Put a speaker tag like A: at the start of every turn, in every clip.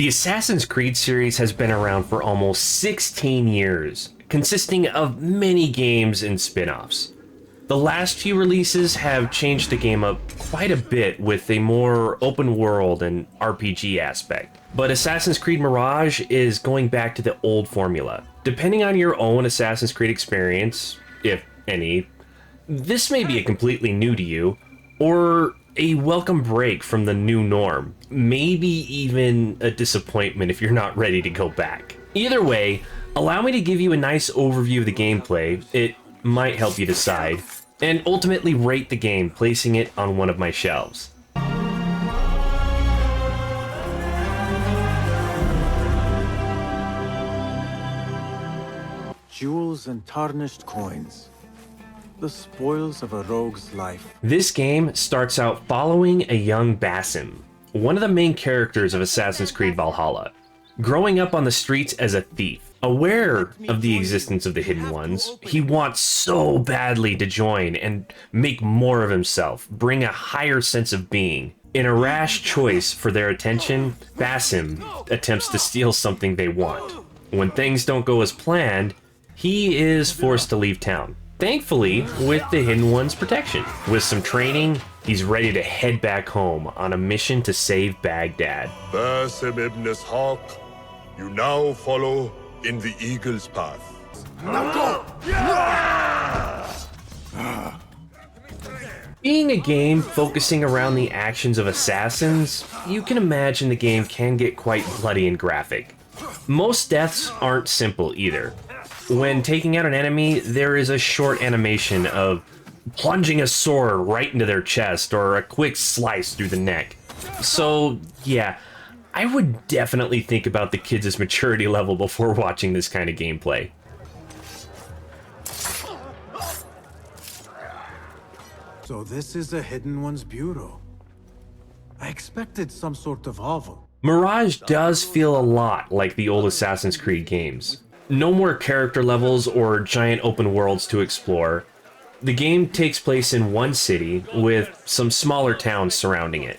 A: The Assassin's Creed series has been around for almost 16 years, consisting of many games and spin-offs. The last few releases have changed the game up quite a bit with a more open world and RPG aspect. But Assassin's Creed Mirage is going back to the old formula. Depending on your own Assassin's Creed experience, if any, this may be completely new to you, or a welcome break from the new norm. Maybe even a disappointment if you're not ready to go back. Either way, allow me to give you a nice overview of the gameplay. It might help you decide, and ultimately rate the game, placing it on one of my shelves.
B: Jewels and tarnished coins. The spoils of a rogue's life.
A: This game starts out following a young Basim, one of the main characters of Assassin's Creed Valhalla. Growing up on the streets as a thief, aware of the existence of the Hidden Ones, he wants so badly to join and make more of himself, bring a higher sense of being. In a rash choice for their attention, Basim attempts to steal something they want. When things don't go as planned, he is forced to leave town. Thankfully, with the Hidden One's protection. With some training, he's ready to head back home on a mission to save Baghdad.
C: Basim ibn Ishaq, you now follow in the Eagle's path.
A: Being a game focusing around the actions of assassins, you can imagine the game can get quite bloody and graphic. Most deaths aren't simple either. When taking out an enemy, there is a short animation of plunging a sword right into their chest or a quick slice through the neck. So, yeah, I would definitely think about the kids' maturity level before watching this kind of gameplay.
B: So this is a Hidden One's bureau. I expected some sort of hovel.
A: Mirage does feel a lot like the old Assassin's Creed games. No more character levels or giant open worlds to explore. The game takes place in one city with some smaller towns surrounding it.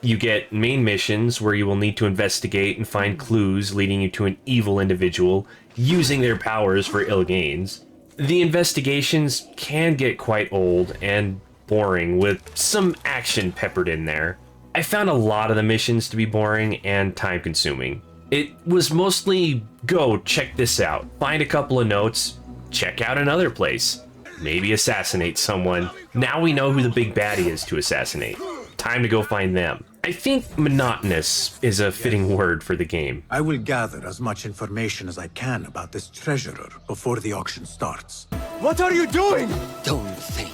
A: You get main missions where you will need to investigate and find clues leading you to an evil individual using their powers for ill gains. The investigations can get quite old and boring with some action peppered in there. I found a lot of the missions to be boring and time consuming. It was mostly, go check this out, find a couple of notes, check out another place, maybe assassinate someone. Now we know who the big baddie is to assassinate. Time to go find them. I think monotonous is a fitting word for the game.
B: I will gather as much information as I can about this treasurer before the auction starts.
D: What are you doing?
E: Don't think.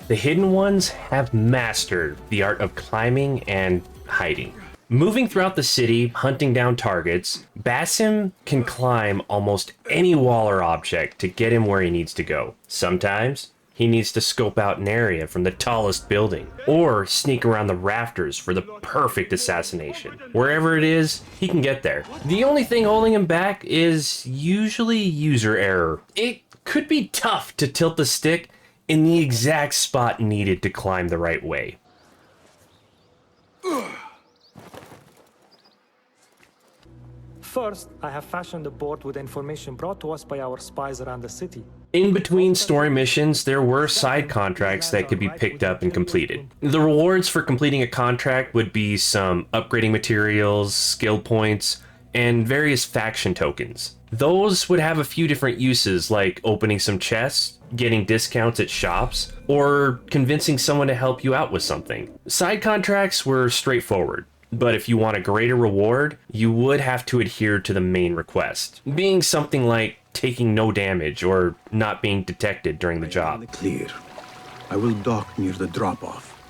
A: The Hidden Ones have mastered the art of climbing and hiding. Moving throughout the city, hunting down targets, Basim can climb almost any wall or object to get him where he needs to go. Sometimes, he needs to scope out an area from the tallest building, or sneak around the rafters for the perfect assassination. Wherever it is, he can get there. The only thing holding him back is usually user error. It could be tough to tilt the stick in the exact spot needed to climb the right way.
F: First, I have fashioned a board with information brought to us by our spies around the city.
A: In between story missions, there were side contracts that could be picked up and completed. The rewards for completing a contract would be some upgrading materials, skill points, and various faction tokens. Those would have a few different uses, like opening some chests, getting discounts at shops, or convincing someone to help you out with something. Side contracts were straightforward. But if you want a greater reward, you would have to adhere to the main request, being something like taking no damage or not being detected during the job.
B: Clear. I will dock near the drop-off.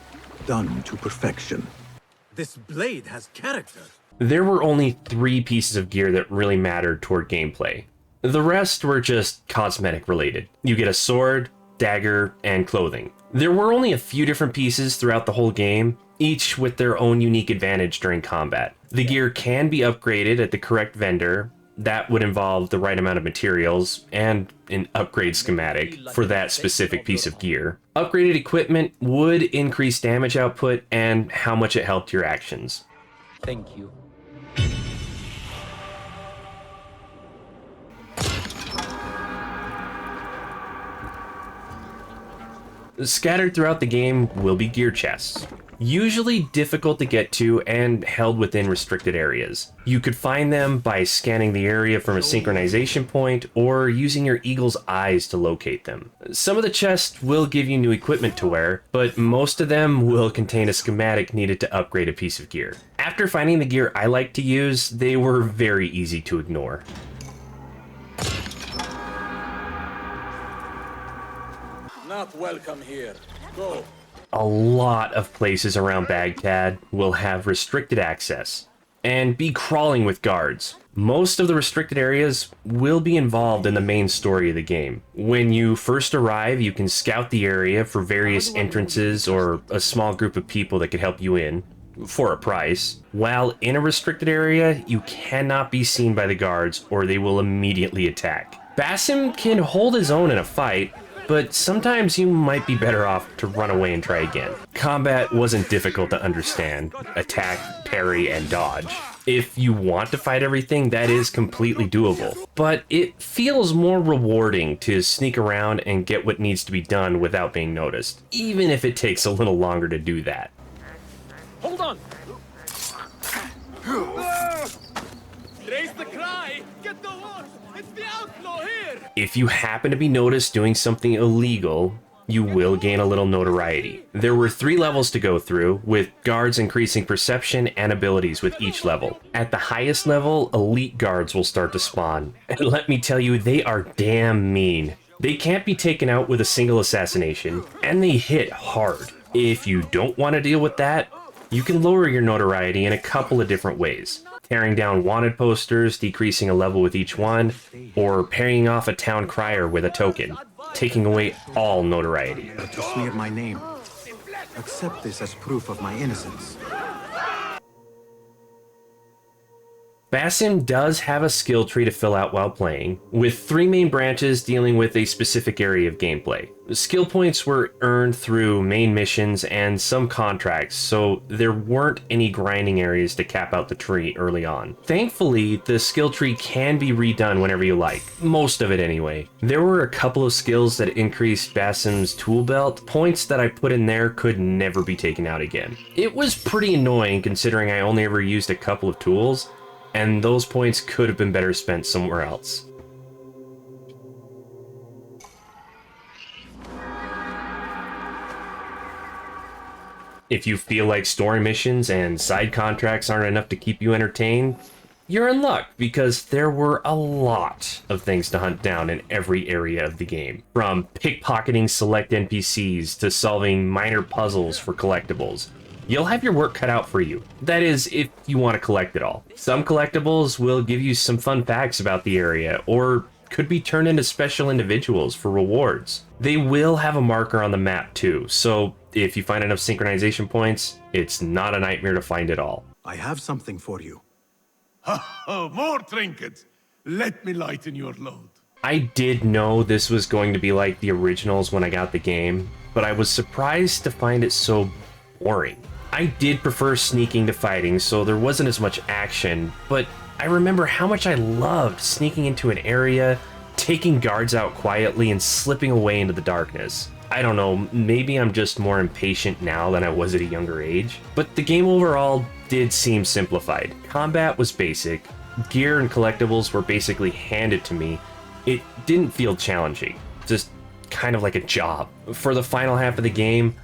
B: Done to perfection. This blade has character.
A: There were only 3 pieces of gear that really mattered toward gameplay. The rest were just cosmetic related. You get a sword, dagger, and clothing. There were only a few different pieces throughout the whole game, each with their own unique advantage during combat. The gear can be upgraded at the correct vendor. That would involve the right amount of materials and an upgrade schematic for that specific piece of gear. Upgraded equipment would increase damage output and how much it helped your actions.
E: Thank you.
A: Scattered throughout the game will be gear chests, usually difficult to get to and held within restricted areas. You could find them by scanning the area from a synchronization point or using your eagle's eyes to locate them. Some of the chests will give you new equipment to wear, but most of them will contain a schematic needed to upgrade a piece of gear. After finding the gear I like to use, they were very easy to ignore.
D: Not welcome here. Go.
A: A lot of places around Baghdad will have restricted access and be crawling with guards. Most of the restricted areas will be involved in the main story of the game. When you first arrive, you can scout the area for various entrances or a small group of people that could help you in for a price. While in a restricted area, you cannot be seen by the guards or they will immediately attack. Basim can hold his own in a fight, but sometimes you might be better off to run away and try again. Combat wasn't difficult to understand. Attack, parry, and dodge. If you want to fight everything, that is completely doable. But it feels more rewarding to sneak around and get what needs to be done without being noticed, even if it takes a little longer to do that.
D: Hold on! Raise the cry! Get the horse! It's the outlaw here!
A: If you happen to be noticed doing something illegal, you will gain a little notoriety. There were 3 levels to go through, with guards increasing perception and abilities with each level. At the highest level, elite guards will start to spawn. And let me tell you, they are damn mean. They can't be taken out with a single assassination, and they hit hard. If you don't want to deal with that, you can lower your notoriety in a couple of different ways. Tearing down wanted posters, decreasing a level with each one, or parrying off a town crier with a token, taking away all notoriety.
B: To smear my name. Accept this as proof of my innocence.
A: Basim does have a skill tree to fill out while playing, with 3 main branches dealing with a specific area of gameplay. Skill points were earned through main missions and some contracts, so there weren't any grinding areas to cap out the tree early on. Thankfully, the skill tree can be redone whenever you like, most of it anyway. There were a couple of skills that increased Basim's tool belt. Points that I put in there could never be taken out again. It was pretty annoying considering I only ever used a couple of tools, and those points could have been better spent somewhere else. If you feel like story missions and side contracts aren't enough to keep you entertained, you're in luck, because there were a lot of things to hunt down in every area of the game. From pickpocketing select NPCs to solving minor puzzles for collectibles. You'll have your work cut out for you. That is, if you want to collect it all. Some collectibles will give you some fun facts about the area, or could be turned into special individuals for rewards. They will have a marker on the map too, so if you find enough synchronization points, it's not a nightmare to find it all.
B: I have something for you.
C: Oh, more trinkets! Let me lighten your load.
A: I did know this was going to be like the originals when I got the game, but I was surprised to find it so boring. I did prefer sneaking to fighting, so there wasn't as much action, but I remember how much I loved sneaking into an area, taking guards out quietly, and slipping away into the darkness. I don't know, maybe I'm just more impatient now than I was at a younger age, but the game overall did seem simplified. Combat was basic, gear and collectibles were basically handed to me. It didn't feel challenging, just kind of like a job. For the final half of the game,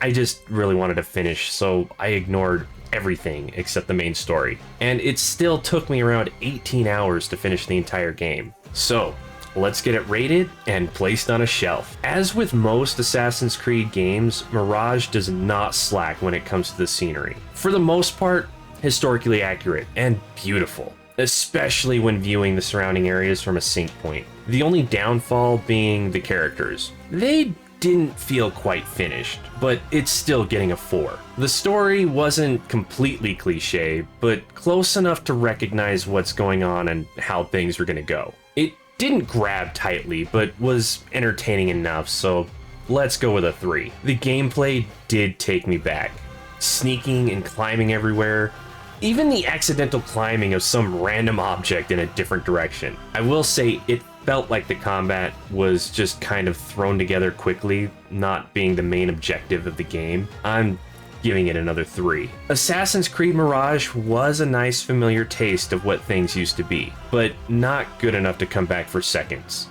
A: I just really wanted to finish, so I ignored everything except the main story. And it still took me around 18 hours to finish the entire game. So, let's get it rated and placed on a shelf. As with most Assassin's Creed games, Mirage does not slack when it comes to the scenery. For the most part, historically accurate and beautiful, especially when viewing the surrounding areas from a sync point. The only downfall being the characters. They didn't feel quite finished, but it's still getting a 4. The story wasn't completely cliche, but close enough to recognize what's going on and how things were gonna go. It didn't grab tightly, but was entertaining enough, so let's go with a 3. The gameplay did take me back. Sneaking and climbing everywhere, even the accidental climbing of some random object in a different direction. I will say it felt like the combat was just kind of thrown together quickly, not being the main objective of the game. I'm giving it another 3. Assassin's Creed Mirage was a nice familiar taste of what things used to be, but not good enough to come back for seconds.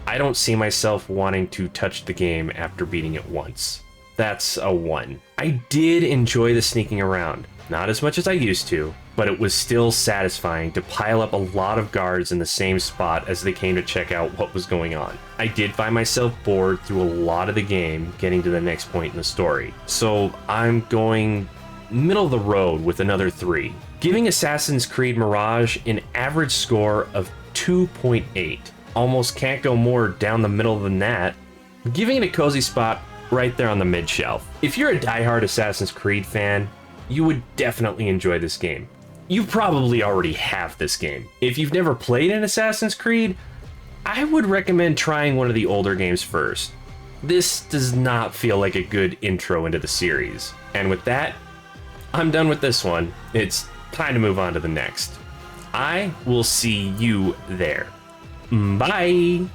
A: I don't see myself wanting to touch the game after beating it once. That's a 1. I did enjoy the sneaking around, not as much as I used to, but it was still satisfying to pile up a lot of guards in the same spot as they came to check out what was going on. I did find myself bored through a lot of the game getting to the next point in the story, so I'm going middle of the road with another 3, giving Assassin's Creed Mirage an average score of 2.8. Almost can't go more down the middle than that, giving it a cozy spot right there on the mid shelf. If you're a diehard Assassin's Creed fan, you would definitely enjoy this game. You probably already have this game. If you've never played an Assassin's Creed, I would recommend trying one of the older games first. This does not feel like a good intro into the series. And with that, I'm done with this one. It's time to move on to the next. I will see you there. Bye!